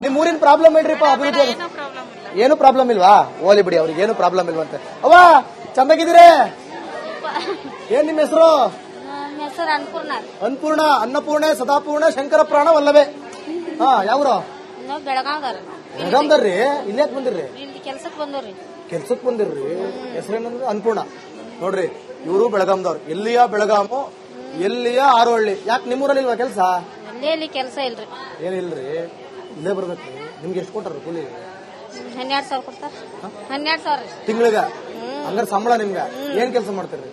ನಿಮ್ ಊರಿನ ಪ್ರಾಬ್ಲಮ್ ಹೇಳ್ರಿಪ್ಪ ಅಭಿವೃದ್ಧಿ. ಏನು ಪ್ರಾಬ್ಲಮ್ ಇಲ್ವಾ? ಓಲಿ ಬಿಡಿ, ಅವ್ರಿಗೆ ಏನು ಪ್ರಾಬ್ಲಮ್ ಇಲ್ವಂತೆ. ಅವ್ವ ಚಂದಾಗಿದ್ದೀರಿ? ಏನ್ ನಿಮ್ ಹೆಸರು? ಅನ್ಪೂರ್ಣ, ಅನ್ನಪೂರ್ಣೆ, ಸದಾಪೂರ್ಣ, ಶಂಕರ ಪ್ರಾಣ ವಲ್ಲಭೆ. ಹಾ, ಯಾವ್ರು? ಬೆಳಗಾಂದರ್ರಿ. ಇಲ್ಲಿ ಯಾಕೆ ಬಂದಿರ್ರಿ? ಕೆಲ್ಸಕ್ ಬಂದಿರ್ರಿ. ಹೆಸರೇನಂದ್ರೆ ಅನ್ಪೂರ್ಣ. ನೋಡ್ರಿ, ಇವರು ಬೆಳಗಾಂದವ್ರು. ಎಲ್ಲಿಯ ಬೆಳಗಾಮು, ಎಲ್ಲಿಯ ಆರೋಹಳ್ಳಿ. ಯಾಕೆ ನಿಮ್ಮೂರಲ್ಲಿ ಇಲ್ವಾ ಕೆಲ್ಸ? ಕೆಲಸ ಇಲ್ರಿ. ಏನಿಲ್ರಿ, ಇಲ್ಲೇ ಬರ್ಬೇಕ್ರಿ. ನಿಮ್ಗೆ ಎಷ್ಟು ಕೊಟ್ಟಾರ ಕೂಲಿ? 12,000 ಕೊಡ್ತಾರ. 12,000 ತಿಂಗಳಿಗೆ. ಹಂಗಾರ ಸಂಬಳ ನಿಮ್ಗ? ಏನ್ ಕೆಲಸ ಮಾಡ್ತೀರಿ?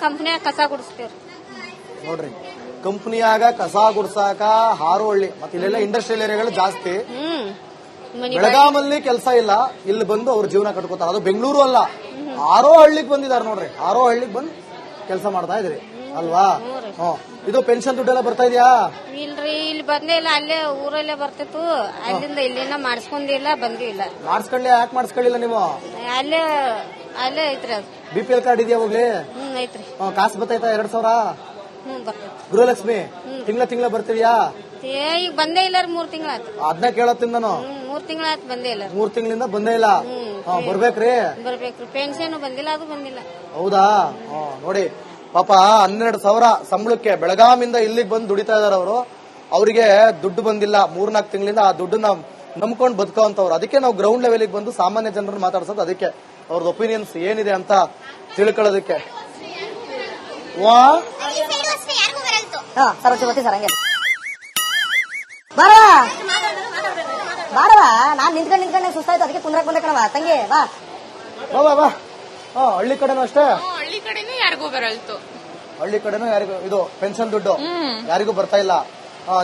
ಕಂಪ್ನಿಯಾಗ ಕಸ ಗುಡಿಸ್ತೇವ್ರಿ. ನೋಡ್ರಿ, ಕಂಪ್ನಿಯಾಗ ಕಸ ಗುಡ್ಸಾಕ ಹಾರೋಹಳ್ಳಿ ಮತ್ತೆ ಇಲ್ಲೆಲ್ಲ ಇಂಡಸ್ಟ್ರಿಯಲ್ ಏರಿಯಾಗಳು ಜಾಸ್ತಿ. ಬೆಳಗಾಮಲ್ಲಿ ಕೆಲಸ ಇಲ್ಲ, ಇಲ್ಲಿ ಬಂದು ಅವ್ರ ಜೀವನ ಕಟ್ಕೋತಾರ. ಅದು ಬೆಂಗಳೂರು ಅಲ್ಲ, ಹಾರೋಹಳ್ಳಿಗೆ ಬಂದಿದ್ದಾರೆ. ನೋಡ್ರಿ, ಹಾರೋಹಳ್ಳಿಗೆ ಬಂದು ಕೆಲಸ ಮಾಡ್ತಾ ಇದ್ರಿ ಅಲ್ವಾ? ಇದು ಪೆನ್ಷನ್ ದುಡ್ಡೆಲ್ಲ ಬರ್ತಾ ಇದೆಯಾ? ಇಲ್ರಿ, ಇಲ್ಲಿ ಬಂದೇ ಇಲ್ಲ. ಅಲ್ಲೇ ಊರಲ್ಲೇ ಬರ್ತಿತ್ತು. ಅಲ್ಲಿಂದ ಇಲ್ಲಿನ ಮಾಡಿಸ್ಕೊಂಡಿಲ್ಲ, ಬಂದೂ ಇಲ್ಲ. ಮಾಡಿಸ್ಕೊಳ್ಳಿ. ಯಾಕೆ ಮಾಡಿಸ್ಕೊಳ್ಳಿಲ್ಲ ನೀವು? ಅಲ್ಲೇ ಐತ್ರಿ. ಅದು BPL ಕಾರ್ಡ್ ಇದೆಯಾ ಹೋಗ್ಲಿ? ಐತ್ರಿ. ಕಾಸು ಬರ್ತೈತಾ? 2,000? ಬರ್ತೈತಿ. ಗೃಹಲಕ್ಷ್ಮಿ ತಿಂಗಳ ಬರ್ತೀಯಾ? ಈಗ ಬಂದೇ ಇಲ್ಲ. 3 ತಿಂಗಳಾಯ್ತು. ಅದನ್ನ ಕೇಳತ್ತೀನಿ ನಾನು. 3 ತಿಂಗಳಾಯ್ತು ಬಂದೇ ಇಲ್ಲ. 3 ತಿಂಗಳಿಂದ ಬಂದೇ ಇಲ್ಲ. ಬರ್ಬೇಕ್ರಿ. ಪೆನ್ಷನ್ ಬಂದಿಲ್ಲ, ಅದು ಬಂದಿಲ್ಲ. ಹೌದಾ? ನೋಡಿ ಪಾಪ 12,000 ಸಂಬಳಕ್ಕೆ ಬೆಳಗಾಮಿಂದ ಇಲ್ಲಿಗೆ ಬಂದು ದುಡಿತಾ ಇದಾರೆ ಅವರು. ಅವರಿಗೆ ದುಡ್ಡು ಬಂದಿಲ್ಲ 3-4 ತಿಂಗಳಿಂದ. ಆ ದುಡ್ಡನ್ನ ನಂಬ್ಕೊಂಡು ಬದುಕೋಂತವ್ರು. ಅದಕ್ಕೆ ನಾವು ಗ್ರೌಂಡ್ ಲೆವೆಲ್ಗೆ ಬಂದು ಸಾಮಾನ್ಯ ಜನರನ್ನು ಮಾತಾಡ್ಸೋದು. ಅದಕ್ಕೆ ಅವ್ರದ್ದು ಒಪಿನಿಯನ್ಸ್ ಏನಿದೆ ಅಂತ ತಿಳ್ಕೊಳ್ಳೋದಕ್ಕೆ. ಸರಸ್ವತಿ ಸರ್, ಹಂಗೆ ಬಾರವಾ ಬಾರವಾ. ನಾನ್ ನಿಂತ್ಕೊಂಡೆ ಸುಸ್ತಾಯ್ತು, ಅದಕ್ಕೆ ಕುಂದ್ರಕ್ ಬಂದೆ ಕಣವ. ತಂಗಿ ಬಾ ಬಾ ಬಾ. ಹಳ್ಳಿ ಕಡೆನೂ ಅಷ್ಟೇ? ಹಳ್ಳಿ ಕಡೆನೂ ಯಾರಿಗೂ ಬರಲ್ತು. ಹಳ್ಳಿ ಕಡೆನೂ ಯಾರಿಗೂ ಇದು ಪೆನ್ಷನ್ ದುಡ್ಡು ಯಾರಿಗೂ ಬರ್ತಾ ಇಲ್ಲ.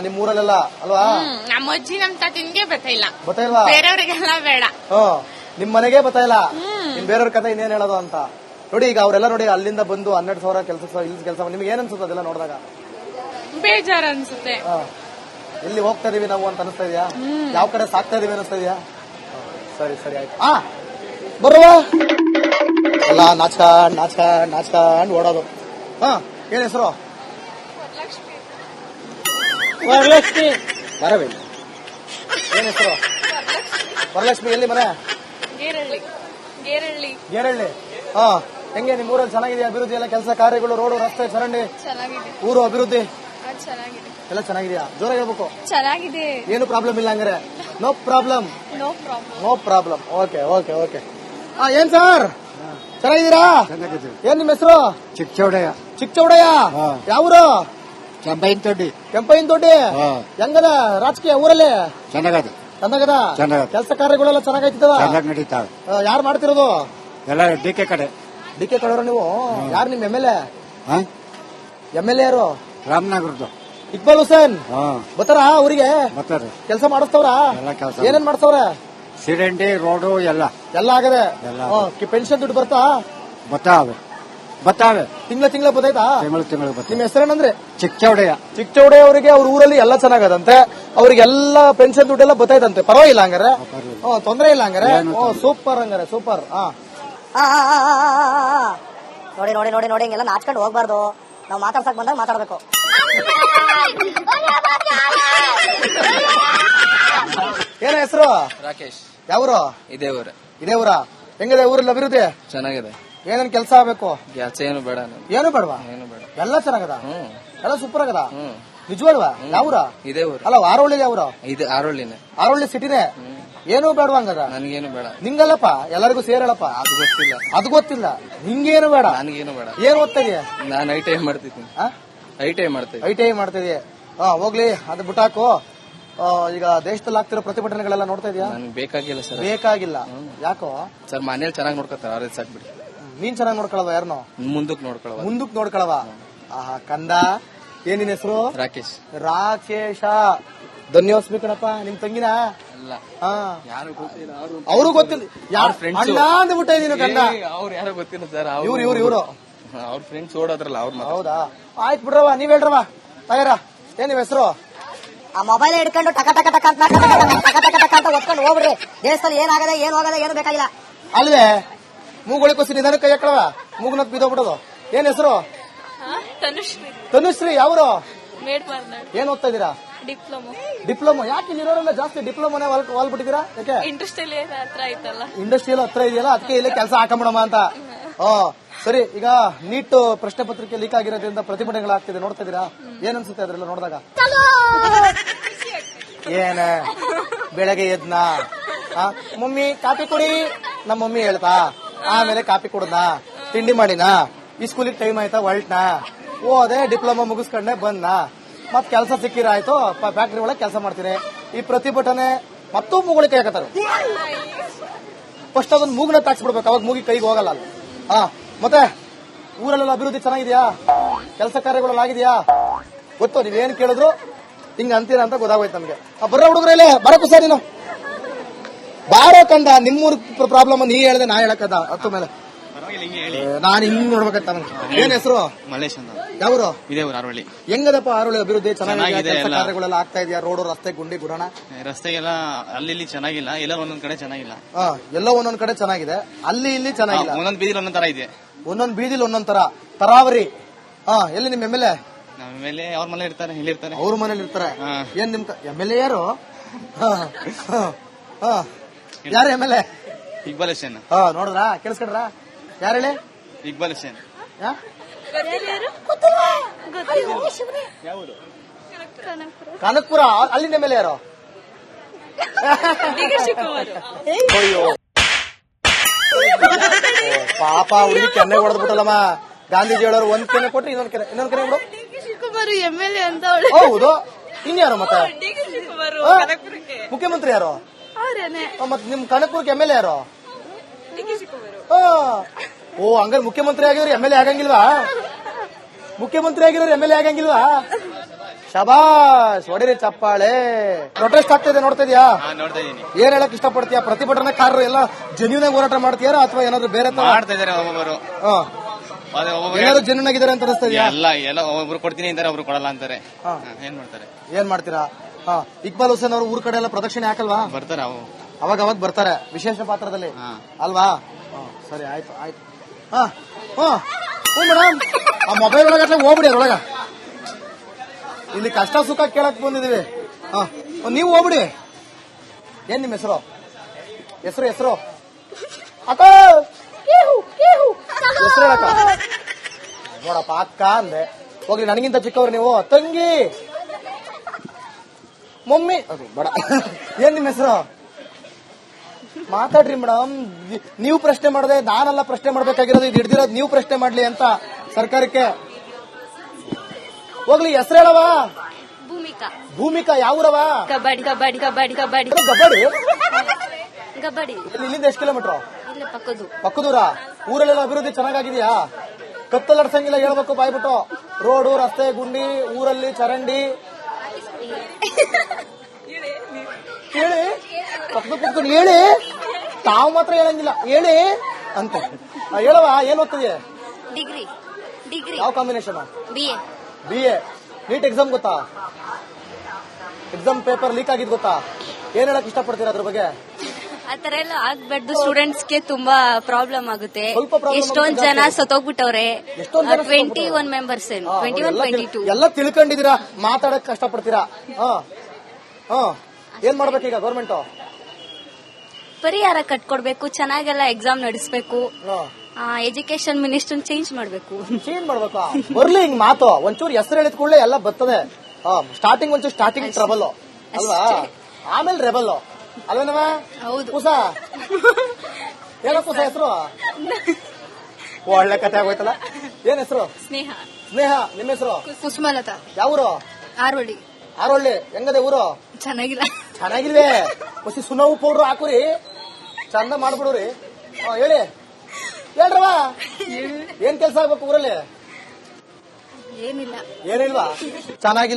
ನಿಮ್ ಊರಲ್ಲೆಲ್ಲ ಅಲ್ವಾ? ನಮ್ಮ ಅಜ್ಜಿ ನಮ್ ತಾತಿನ್ಗೆ ಬರ್ತಾ ಇಲ್ಲ. ಬರ್ತಾ ಇಲ್ವಾ? ಬೇರೆಯವ್ರಿಗೆಲ್ಲ ಬೇಡ. ನಿಮ್ ಮನೆಗೆ ಬರ್ತಾ ಇಲ್ಲ. ನಿಮ್ ಬೇರೆಯವ್ರ ಕಥೆ ಇನ್ನೇನ್ ಹೇಳೋದು ಅಂತ ನೋಡಿ. ಈಗ ಅವರೆಲ್ಲ ನೋಡಿ ಅಲ್ಲಿಂದ ಬಂದು 12,000 ಕೆಲಸ ನಿಮ್ಗೆ ಏನ್ ಅನ್ಸುತ್ತೆ ಅದೆಲ್ಲ ನೋಡಿದಾಗ? ಬೇಜಾರು ಅನ್ಸುತ್ತೆ. ಎಲ್ಲಿ ಹೋಗ್ತಾ ಇದೀವಿ ನಾವು ಅಂತ ಅನಿಸ್ತಾ ಇದೆಯಾ? ಯಾವ ಕಡೆ ಸಾಕ್ತಾ ಇದೀವಿ ಅನಿಸ್ತಾ ಇದೆಯಾ? ಸರಿ ಆಯ್ತು. ಬರುವ ಎಲ್ಲ ನಾಚ್ಕೊಂಡ್ ಓಡೋದು. ಏನ್ ಹೆಸರು? ವರಲಕ್ಷ್ಮಿ. ಬರಬೇಡಿ. ಏನ್ ಹೆಸರು? ವರಲಕ್ಷ್ಮಿ. ಎಲ್ಲಿ ಮನೆ? ಗೇರಳ್ಳಿ. ಹೆಂಗೆ ನಿಮ್ ಊರಲ್ಲಿ ಚೆನ್ನಾಗಿದೆಯಾ ಅಭಿವೃದ್ಧಿ ಎಲ್ಲ? ಕೆಲಸ ಕಾರ್ಯಗಳು, ರೋಡು, ರಸ್ತೆ, ಚರಂಡಿ, ಊರು ಅಭಿವೃದ್ಧಿ ಎಲ್ಲ ಚೆನ್ನಾಗಿದೆಯಾ? ಜೋರ ಹೇಳ್ಬೇಕು. ಚೆನ್ನಾಗಿದೆ. ಏನು ಪ್ರಾಬ್ಲಮ್ ಇಲ್ಲ ಹಂಗಾರೆ? No problem. ಓಕೆ. ಏನ್ ಸರ್ ಚೆನ್ನಾಗಿದ್ದೀರಾ? ಏನ್ ನಿಮ್ ಹೆಸರು? ಚಿಕ್ಕಚೌಡಯ್ಯ. ಯಾವೂರು? ಕೆಂಪೈನ್ ತೊಡ್ಡಿ. ಹೆಂಗದ ರಾಜಕೀಯ ಊರಲ್ಲಿ? ಚೆನ್ನಾಗದ. ಕೆಲಸ ಕಾರ್ಯಗಳೆಲ್ಲ ಚೆನ್ನಾಗೈತಿದವ? ಯಾರು ಮಾಡ್ತಿರೋದು? ಎಲ್ಲ ಡಿಕೆ ಕಡೆ ಅವರು. ನೀವು ಯಾರು? ನಿಮ್ MLA ಯಾರು? ರಾಮನಗರದ್ದು ಇಕ್ಬಾಲ್ ಹುಸೇನ್. ಬತ್ತಾರ ಊರಿಗೆ? ಕೆಲಸ ಮಾಡಿಸ್ತವ್ರ? ಏನೇನ್ ಮಾಡಿಸ್ತವ್ರ? ಸಿಲಿಂಡಿ, ರೋಡು ಎಲ್ಲ ಆಗದೆ. ಪೆನ್ಷನ್ ದುಡ್ಡು ಬರ್ತಾವೆ. ತಿಂಗಳ ಬತ್ತೈತಾ? ತಿಂಗಳು. ನಿಮ್ ಹೆಸರೇನಂದ್ರೆ? ಚಿಕ್ಕಚೌಡಯ್ಯ ಅವರಿಗೆ ಅವ್ರ ಊರಲ್ಲಿ ಎಲ್ಲ ಚೆನ್ನಾಗದಂತೆ. ಅವ್ರಿಗೆಲ್ಲ ಪೆನ್ಷನ್ ದುಡ್ಡೆಲ್ಲ ಬತ್ತೈತಂತೆ. ಪರವಾಗಿಲ್ಲ ಹಂಗಾರೆ? ತೊಂದ್ರೆ ಇಲ್ಲ ಹಂಗಾರೆ? ಸೂಪರ್ ಹಂಗಾರೆ, ಸೂಪರ್. ನೋಡಿ ಹಿಂಗೆಲ್ಲ ನಾಚ್ಕೊಂಡು ಹೋಗ್ಬಾರ್ದು. ನಾವು ಮಾತಾಡ್ಸಕ್ ಬಂದಾಗ ಮಾತಾಡ್ಬೇಕು. ಏನ ಹೆಸರು? ರಾಕೇಶ್. ಯಾವೂರು? ಇದೇ ಊರ. ಹೆಂಗಿದೆ ಊರಲ್ಲಿ ಅಭಿವೃದ್ಧಿ? ಚೆನ್ನಾಗಿದೆ. ಏನೇನ್ ಕೆಲಸ ಆಗ್ಬೇಕು? ಏನು ಬೇಡ. ಏನು ಬೇಡವಾ? ಎಲ್ಲ ಚೆನ್ನಾಗದ? ಎಲ್ಲ ಸೂಪರ್ ಆಗದ? ನಿಜವಾಡ್ವಾ? ಯಾವೂರ? ಇದೇ ಊರು. ಅಲ್ಲ ಆರೋಹಳ್ಳಿ. ಯಾವೂರ? ಇದು ಆರೋಹಳ್ಳಿನೇ. ಆರೋಹಳ್ಳಿ ಸಿಟಿನೇ. ಏನು ಬೇಡವಾ ಹಂಗಾರ? ನನ್ಗೇನು ಬೇಡ. ನಿಂಗಲ್ಲಪ್ಪ, ಎಲ್ಲರಿಗೂ ಸೇರಳಪ್ಪ. ಅದು ಗೊತ್ತಿಲ್ಲ. ನಿಂಗೇನು ಬೇಡ? ನನ್ಗೇನು ಬೇಡ. ಏನ್ ಓದ್ತಾ ಇದೀಯ? ನಾನು ITI ಮಾಡ್ತಿದ್ದೀನಿ. ITI ಮಾಡ್ತಿದೀಯ? ಹೋಗ್ಲಿ, ಅದು ಬಿಟ್ಟಾಕು. ಈಗ ದೇಶದಲ್ಲಿ ಆಗ್ತಿರೋ ಪ್ರತಿಭಟನೆಗಳೆಲ್ಲ ನೋಡ್ತಾ ಇದೀಯಾ? ಬೇಕಾಗಿಲ್ಲ ಸರ್. ಬೇಕಾಗಿಲ್ಲ. ಯಾಕೋ ಸರ್? ಮನೇಲಿ ಚೆನ್ನಾಗಿ ನೋಡ್ಕೊತಾರೆ, ಅವ್ರೇ ಸಾಕ್ಬಿಡಿ. ನೀನ್ ಚೆನ್ನಾಗಿ ನೋಡ್ಕೊಳವ? ಯಾರನ್ನೋ ಮುಂದಕ್ಕೆ ನೋಡ್ಕೊಳವ? ಕಂದ. ಏನಿನ ಹೆಸರು? ರಾಕೇಶ್. ಧನ್ಯೋಸ್ಮಿ ಕಣಪ್ಪ. ನಿಮ್ ತಂಗಿನ? ಅವರು ಗೊತ್ತಿಲ್ಲ. ಅಣ್ಣ ಅಂದ್ಬಿಟ್ಟ ನೀನು ಕಂದ. ಅವ್ರು ಯಾರೋ ಗೊತ್ತಿಲ್ಲ ಸರ್. ಇವ್ರು ಅವ್ರ ಫ್ರೆಂಡ್ಸ್ ಓಡೋದ್ರಲ್ಲ ಅವ್ರ. ಹೌದಾ? ಆಯ್ತು ಬಿಡ್ರವ, ನೀವ್ ಹೇಳ್ರವ. ತಯಾರ. ಏನ್ ನಿಮ್ ಹೆಸರು? ಆ ಮೊಬೈಲ್ ಹಿಡ್ಕೊಂಡು ಟಕ ಅಂತ ಒತ್ಕೊಂಡು ಹೋಗ್ಬಿಡ್ರಿ. ದೇಶದಲ್ಲಿ ಏನಾಗದೆ ಏನು ಬೇಕಾಗಿಲ್ಲ. ಅಲ್ವೇ ಮೂಗೊಳಿಕೋಸಿ ನಿಧಾನ ಕೈ ಹಾಕಳವ. ಮೂಗ್ನಕ್ ಬಿದ್ದೋಗ್ಬಿಡೋದು. ಏನ್ ಹೆಸರು? ತನುಶ್ರೀ. ತನುಶ್ರೀ. ಯಾವ್ರು? ಮೇಡ್ಮಾರ್ನಾಳ್. ಏನ್ ಓದ್ತಾ ಇದೀರಾ? ಡಿಪ್ಲೊಮಾ ಯಾಕೆ ಇಲ್ಲಿರೋರೆಲ್ಲ ಜಾಸ್ತಿ ಡಿಪ್ಲೊಮಾನೇ ವಾಲ್ಬಿಟ್ಟಿದ್ದೀರಾ ಯಾಕೆ? ಇಂಡಸ್ಟ್ರಿಯಲ್ ಹತ್ರ ಆಯ್ತಲ್ಲ. ಇಂಡಸ್ಟ್ರಿಯಲ್ ಹತ್ರ ಇದೆಯಲ್ಲ ಅದಕ್ಕೆ ಇಲ್ಲೇ ಕೆಲಸ ಹಾಕೊಂಬಿಡಮ್ಮ ಅಂತ. ಸರಿ, ಈಗ ನೀಟ್ ಪ್ರಶ್ನೆ ಪತ್ರಿಕೆ ಲೀಕ್ ಆಗಿರೋದ್ರಿಂದ ಪ್ರತಿಭಟನೆಗಳಾಗ್ತಿದೆ, ನೋಡ್ತಾ ಇದೀರಾ? ಏನ್ ಅನ್ಸುತ್ತೆ ಅದ್ರೆಲ್ಲ ನೋಡಿದಾಗ? ಏನ ಬೆಳಗ್ಗೆ ಎದ್ನಾ ಮಮ್ಮಿ ಕಾಫಿ ಕೊಡಿ, ನಮ್ಮ ಮಮ್ಮಿ ಹೇಳ್ತಾ, ಆಮೇಲೆ ಕಾಫಿ ಕುಡ್ದಾ, ತಿಂಡಿ ಮಾಡಿನಾ, ಈ ಸ್ಕೂಲಿಗೆ ಟೈಮ್ ಆಯ್ತಾ ಹೊಲ್ಟ್ನಾ, ಹೋದೆ ಡಿಪ್ಲೊಮಾ ಮುಗಿಸ್ಕೊಂಡೆ ಬಂದ್ನಾ, ಮತ್ ಕೆಲಸ ಸಿಕ್ಕಿರಾಯ್ತು ಫ್ಯಾಕ್ಟ್ರಿ ಒಳಗೆ ಕೆಲಸ ಮಾಡ್ತೀನಿ. ಈ ಪ್ರತಿಭಟನೆ ಮತ್ತೂ ಮೂಗುಳಿ ಕೈ ಹಾಕತಾರೆ. ಫಸ್ಟ್ ಅದನ್ನ ಮೂಗನ ತಾಕ್ಸ್ಬಿಡ್ಬೇಕು, ಅವಾಗ ಮೂಗಿ ಕೈಗೆ ಹೋಗಲ್ಲ. ಮತ್ತೆ ಊರಲ್ಲೆಲ್ಲ ಅಭಿವೃದ್ಧಿ ಚೆನ್ನಾಗಿದ್ಯಾ? ಕೆಲಸ ಕಾರ್ಯಗಳೆಲ್ಲ ಆಗಿದ್ಯಾ? ಗೊತ್ತು, ನೀವೇನ್ ಕೇಳಿದ್ರು ಹಿಂಗ ಅಂತೀರ ಅಂತ ಗೊತ್ತಾಗೋಯ್ತು ನಮ್ಗೆ. ಬರ್ರ ಹುಡುಗರಲ್ಲೇ ಬರಕು ಸರ್, ನೀನು ಬಾರೋ ಕಂದ, ನಿಮ್ಮೂರ್ ಪ್ರಾಬ್ಲಮ್ ನೀ ಹೇಳ್ದೆ, ನಾ ಹೇಳಕ್ಕದ ಹತ್ತು ಮೇಲೆ ನಾನು ಹಿಂಗ್ ನೋಡ್ಬೇಕಂತ. ಏನ್ ಹೆಸರು? ಮಲೇಶ್ ಅಂತ. ಯಾವ್ರು? ಇದೇ ಊರು ಆರೋಳಿ. ಹೆಂಗದಪ್ಪ ಆರೋಳಿ ಅಭಿವೃದ್ಧಿ? ಚೆನ್ನಾಗಿದೆ, ಚೆನ್ನಾಗಿದೆ, ಕೆಲಸ ಎಲ್ಲ. ಕಾರ್ಯಗಳೆಲ್ಲ ಆಗ್ತಾ ಇದೆಯಾ? ರೋಡು, ರಸ್ತೆ, ಗುಂಡಿ ಗುಡಣ ರಸ್ತೆಗೆಲ್ಲ ಅಲ್ಲಿ ಚೆನ್ನಾಗಿಲ್ಲ, ಎಲ್ಲ ಒಂದೊಂದ್ ಕಡೆ ಚೆನ್ನಾಗಿಲ್ಲ. ಎಲ್ಲ ಒಂದೊಂದ್ ಕಡೆ ಚೆನ್ನಾಗಿದೆ, ಅಲ್ಲಿ ಇಲ್ಲಿ ಚೆನ್ನಾಗಿಲ್ಲ. ಒಂದೊಂದ್ ಬೀದಿಲಿ ಒಂದೊಂದ್ ತರ ಇದೆ. ಒಂದೊಂದ್ ಬೀದಿಲಿ ಒಂದೊಂದ್ ತರ ತರಾವರಿ. ಎಲ್ಲಿ ನಿಮ್ ಎಮ್ ಎಲ್ ಎ? ನಮ್ಮ ಮೇಲೆ ಅವ್ರ ಮನೆ ಇರ್ತಾರೆ, ಇಲ್ಲಿರ್ತಾರೆ. ಅವ್ರ ಮನೇಲಿ ಇರ್ತಾರೆ. ಏನ್ ನಿಮ್ ಎಮ್ ಎಲ್ ಎ ಯಾರು? ಯಾರು M L A? Iqbal Hussain. ನೋಡ್ರ, ಕೇಳಿಸ್ಕೊಂಡ್ರ? ಯಾರು ಹೇಳಿ? ಇಕ್ಬಾಲ್ ಹುಸೇನ್. ಕನಕಪುರ. ಅಲ್ಲಿಂದ ಎಮ್ ಎಲ್ ಎ ಯಾರು? ಅಯ್ಯೋ ಪಾಪ, ಹುಡುಗಿ ಕೆನ್ನೆ ಹೊಡೆದ್ಬಿಟ್ಟಲ್ಲಮ್ಮ. ಗಾಂಧೀಜಿ ಹೇಳೋರು ಒಂದ್ ಕೆನೆ ಕೊಟ್ರೆ ಇನ್ನೊಂದ್ ಕೆನೆ ಬಿಡು. MLA ಅಂತ ಹೌದು, ಇನ್ಯಾರು ಮತ್ತೆ? ಮುಖ್ಯಮಂತ್ರಿ ಯಾರು? ಮತ್ ನಿಮ್ ಕನಕಪುರಕ್ಕೆ ಎಮ್ ಎಲ್ ಎ ಯಾರು? ಹಂಗಾರೆ ಮುಖ್ಯಮಂತ್ರಿ ಆಗಿದ್ರೆ ಎಮ್ ಎಲ್ ಎ ಆಗಂಗಿಲ್ವಾ? ಮುಖ್ಯಮಂತ್ರಿ ಆಗಿರೋರು ಎಮ್ ಎಲ್ ಎ ಆಗಂಗಿಲ್ವಾ? ಶಬಾಷ್, ಹೊಡಿರಿ ಚಪ್ಪಾಳೆ. ಪ್ರೊಟೆಸ್ಟ್ ಆಗ್ತಾ ನೋಡ್ತಾ ಇದೀಯಾ? ನೋಡ್ತಾ ಇದೀನಿ. ಏನ್ ಹೇಳಕ್ ಇಷ್ಟಪಡ್ತೀಯಾ? ಪ್ರತಿಭಟನಾಕಾರರು ಎಲ್ಲ ಜೆನ್ಯೂನ್ ಆಗಿ ಹೋರಾಟ ಮಾಡ್ತೀಯಾರ ಅಥವಾ ಏನಾದ್ರು ಬೇರೆ ಮಾಡ್ತಾ ಇದಾರೆ ಒಬ್ಬೊಬ್ಬರು? ಏನಾದ್ರು ಜೆನ್ಯೂನ್ ಆಗಿದ್ದಾರೆ ಅಂತ ಅನಿಸ್ತಾ ಇದೆಯಾ? ಎಲ್ಲ ಒಬ್ರು ಕೊಡ್ತೀನಿ ಅಂತಾರೆ, ಒಬ್ರು ಕೊಡಲ್ಲ ಅಂತಾರೆ. ಏನ್ ಮಾಡ್ತಾರೆ? ಏನ್ ಮಾಡ್ತೀರಾ? ಇಕ್ಬಾಲ್ ಹುಸೇನ್ ಅವರು ಊರ್ ಕಡೆ ಎಲ್ಲ ಪ್ರದಕ್ಷಿಣೆ ಹಾಕಲ್ವಾ? ಬರ್ತಾರೆ ಅವಾಗ ಬರ್ತಾರೆ ವಿಶೇಷ ಪಾತ್ರದಲ್ಲಿ ಅಲ್ವಾ? ಸರಿ, ಆಯ್ತು ಆಯ್ತು. ಮೇಡಮ್, ಆ ಮೊಬೈಲ್ ಒಳಗ ಹೋಗ್ಬಿಡಿ, ಅದ್ರೊಳಗ ಇಲ್ಲಿ ಕಷ್ಟ ಸುಖ ಕೇಳಕ್ ಬಂದಿದೀವಿ. ನೀವು ಹೋಗ್ಬಿಡಿ. ಏನ್ ನಿಮ್ ಹೆಸರು? ಹೆಸರು ಅಕ್ಕ, ಹೆಸರು ಹೇಳಕ್ಕ. ನೋಡಪ್ಪ, ಅಕ್ಕ ಅಂದೆ, ಹೋಗ್ಲಿ. ನನಗಿಂತ ಚಿಕ್ಕವ್ರು ನೀವು. ತಂಗಿ, ಮಮ್ಮಿ, ಅದು ಬೇಡ. ಏನ್ ನಿಮ್ ಹೆಸರು? ಮಾತಾಡ್ರಿ ಮೇಡಮ್. ನೀವು ಪ್ರಶ್ನೆ ಮಾಡದೆ ನಾನೆಲ್ಲ ಪ್ರಶ್ನೆ ಮಾಡ್ಬೇಕಾಗಿರೋದು. ಇದು ಹಿಡ್ದಿರೋದು ನೀವು ಪ್ರಶ್ನೆ ಮಾಡ್ಲಿ ಅಂತ ಸರ್ಕಾರಕ್ಕೆ. ಹೋಗ್ಲಿ, ಹೆಸರು ಹೇಳವ. ಭೂಮಿಕಾ. ಯಾವೂರವ? ಕಬಡ್ಡಿ. ಇಲ್ಲಿಂದ ಎಷ್ಟು ಕಿಲೋಮೀಟರ್? ಪಕ್ಕದು. ಪಕ್ಕದೂರ? ಊರಲ್ಲೆಲ್ಲ ಅಭಿವೃದ್ಧಿ ಚೆನ್ನಾಗಿದೆಯಾ? ಕತ್ತಲಡ್ಸಂಗಿಲ್ಲ ಹೇಳ್ಬೇಕು ಬಾಯ್ಬಿಟ್ಟು. ರೋಡು, ರಸ್ತೆ, ಗುಂಡಿ, ಊರಲ್ಲಿ ಚರಂಡಿ. ಹೇಳಿ, ಪಕ್ಕದ ಹೇಳಿ. ತಾವು ಮಾತ್ರ ಹೇಳಂಗಿಲ್ಲ, ಹೇಳಿ ಅಂತ ಹೇಳವ. ಏನ್ ಓದ್ತಿದ್ಯೆ? ಡಿಗ್ರಿ. ಯಾವ ಕಾಂಬಿನೇಷನ್? BA. ನೀಟ್ ಎಕ್ಸಾಮ್ ಗೊತ್ತಾ? ಎಕ್ಸಾಮ್ ಪೇಪರ್ ಲೀಕ್ ಆಗಿದ್ ಗೊತ್ತಾ? ಏನ್ ಹೇಳಕ್ ಇಷ್ಟಪಡ್ತೀರಾ ಅದ್ರ ಬಗ್ಗೆ? ಆತರ ಎಲ್ಲ ಆಗ್ಬಾರ್ದು. ಸ್ಟೂಡೆಂಟ್ಸ್ಗೆ ತುಂಬಾ ಪ್ರಾಬ್ಲಮ್ ಆಗುತ್ತೆ. ಸ್ವಲ್ಪ problem ಎಷ್ಟೊಂದ್ ಜನ ಸತ್ತೋಗ್ಬಿಟ್ಟವ್ರೆ. ಎಷ್ಟೊಂದ್ ಜನ 21 ಮೆಂಬರ್ಸ್, 22 ಎಲ್ಲ ತಿಳ್ಕೊಂಡಿದೀರಾ, ಮಾತಾಡಕ್ ಕಷ್ಟಪಡ್ತೀರಾ. ಏನ್ ಮಾಡ್ಬೇಕೀಗ ಗೌರ್ಮೆಂಟ್? ಪರಿಹಾರ ಕಟ್ಕೊಡ್ಬೇಕು, ಚೆನ್ನಾಗೆಲ್ಲ ಎಕ್ಸಾಮ್ ನಡೆಸಬೇಕು. ಎಜುಕೇಶನ್ ಮಿನಿಸ್ಟರ್ ಚೇಂಜ್ ಮಾಡ್ಬೇಕು. ಬರ್ಲಿ ಹಿಂಗ್ ಮಾತು. ಒಂಚೂರು ಹೆಸರು ಹೇಳಿದ ಕೂಡಲೇ ಎಲ್ಲ ಬರ್ತದೆ. ಸ್ಟಾರ್ಟಿಂಗ್ ಟ್ರಬಲ್ ಅಲ್ವಾ, ಆಮೇಲೆ ರೆಬಲ್ ಅಲ್ವೇನವ? ಹೌದು. ಕುಸ ಏನೋ ಕುಸ ಹೆಸರು? ಒಳ್ಳೆ ಕತೆ ಆಗೋಯ್ತಲ್ಲ. ಏನ್ ಹೆಸರು? ಸ್ನೇಹ. ನಿಮ್ಮ ಹೆಸರು? ಕುಸುಮಲತಾ. ಯಾವೂರು? ಆರೋಳಿ. ಹೆಂಗದೆ ಊರು? ಚೆನ್ನಾಗಿಲ್ವೇ? ಹೊಸಿ ಸುನವು ಪೌಡ್ರು ಹಾಕುರಿ, ಚಂದ ಮಾಡ್ಬಿಡುರಿ. ಹೇಳ್ರವ, ಏನ್ ಕೆಲ್ಸ ಆಗ್ಬೇಕು ಊರಲ್ಲಿ? ಏನಿಲ್ಲ. ಏನಿಲ್ವಾ? ಚೆನ್ನಾಗಿಲ್ಲ.